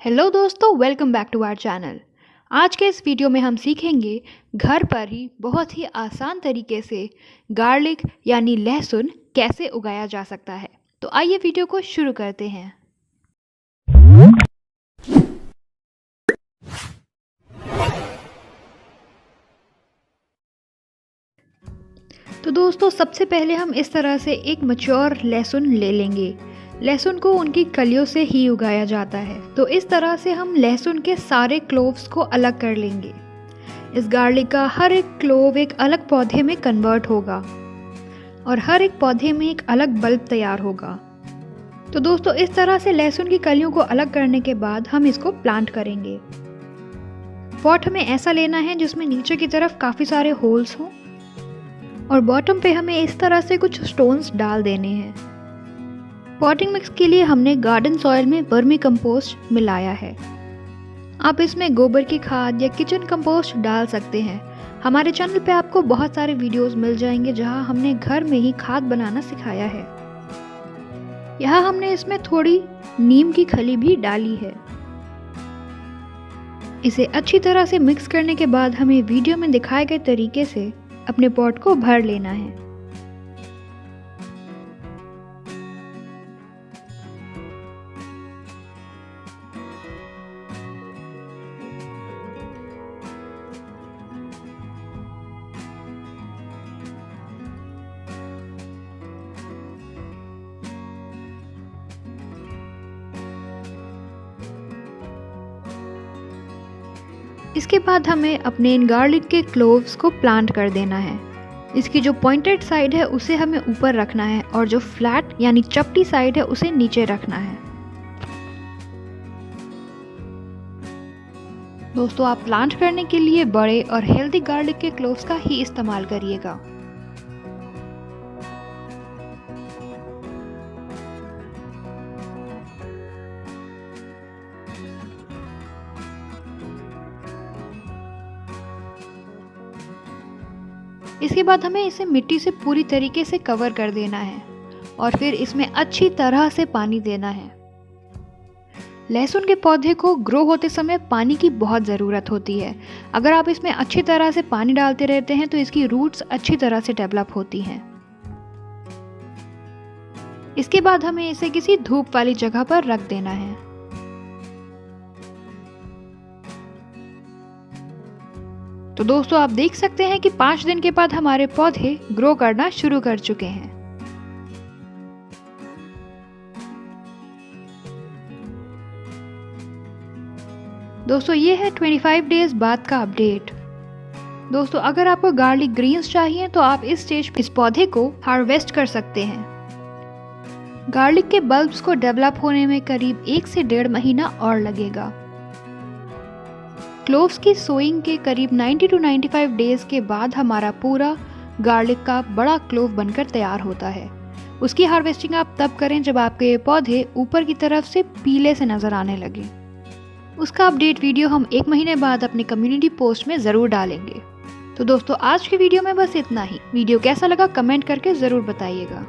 Hello दोस्तों, welcome back to our channel. आज के इस वीडियो में हम सीखेंगे घर पर ही बहुत ही आसान तरीके से गार्लिक यानी लहसुन कैसे उगाया जा सकता है। तो आइए वीडियो को शुरू करते हैं। तो दोस्तों, सबसे पहले हम इस तरह से एक मैच्योर लहसुन ले लेंगे। लहसुन को उनकी कलियों से ही उगाया जाता है, तो इस तरह से हम लहसुन के सारे क्लोव्स को अलग कर लेंगे। इस गार्लिक का हर एक क्लोव एक अलग पौधे में कन्वर्ट होगा और हर एक पौधे में एक अलग बल्ब तैयार होगा। तो दोस्तों, इस तरह से लहसुन की कलियों को अलग करने के बाद हम इसको प्लांट करेंगे। पॉट हमें ऐसा लेना है जिसमें नीचे की तरफ काफ़ी सारे होल्स हों और बॉटम पे हमें इस तरह से कुछ स्टोन्स डाल देने हैं। पॉटिंग मिक्स के लिए हमने गार्डन सॉइल में वर्मी कंपोस्ट मिलाया है। आप इसमें गोबर की खाद या किचन कंपोस्ट डाल सकते हैं। हमारे चैनल पे आपको बहुत सारे वीडियोस मिल जाएंगे जहां हमने घर में ही खाद बनाना सिखाया है। यहाँ हमने इसमें थोड़ी नीम की खली भी डाली है। इसे अच्छी तरह से मिक्स करने के बाद हमें वीडियो में दिखाए गए तरीके से अपने पॉट को भर लेना है। इसके बाद हमें अपने इन गार्लिक के क्लोव्स को प्लांट कर देना है। इसकी जो पॉइंटेड साइड है उसे हमें ऊपर रखना है और जो फ्लैट यानी चपटी साइड है उसे नीचे रखना है। दोस्तों, आप प्लांट करने के लिए बड़े और हेल्दी गार्लिक के क्लोव्स का ही इस्तेमाल करिएगा। इसके बाद हमें इसे मिट्टी से पूरी तरीके से कवर कर देना है और फिर इसमें अच्छी तरह से पानी देना है। लहसुन के पौधे को ग्रो होते समय पानी की बहुत ज़रूरत होती है। अगर आप इसमें अच्छी तरह से पानी डालते रहते हैं तो इसकी रूट्स अच्छी तरह से डेवलप होती हैं। इसके बाद हमें इसे किसी धूप वाली जगह पर रख देना है। तो दोस्तों, आप देख सकते हैं कि 5 दिन के बाद हमारे पौधे ग्रो करना शुरू कर चुके हैं। दोस्तों, ये है 25 डेज बाद का अपडेट। दोस्तों, अगर आपको गार्लिक ग्रीन्स चाहिए तो आप इस स्टेज पे इस पौधे को हार्वेस्ट कर सकते हैं। गार्लिक के बल्ब्स को डेवलप होने में करीब 1 से 1.5 महीना और लगेगा। क्लोव्स की सोइंग के करीब 90 to 95 डेज के बाद हमारा पूरा गार्लिक का बड़ा क्लोव बनकर तैयार होता है। उसकी हार्वेस्टिंग आप तब करें जब आपके ये पौधे ऊपर की तरफ से पीले से नजर आने लगे। उसका अपडेट वीडियो हम 1 महीने बाद अपने कम्युनिटी पोस्ट में ज़रूर डालेंगे। तो दोस्तों, आज की वीडियो में बस इतना ही। वीडियो कैसा लगा कमेंट करके ज़रूर बताइएगा।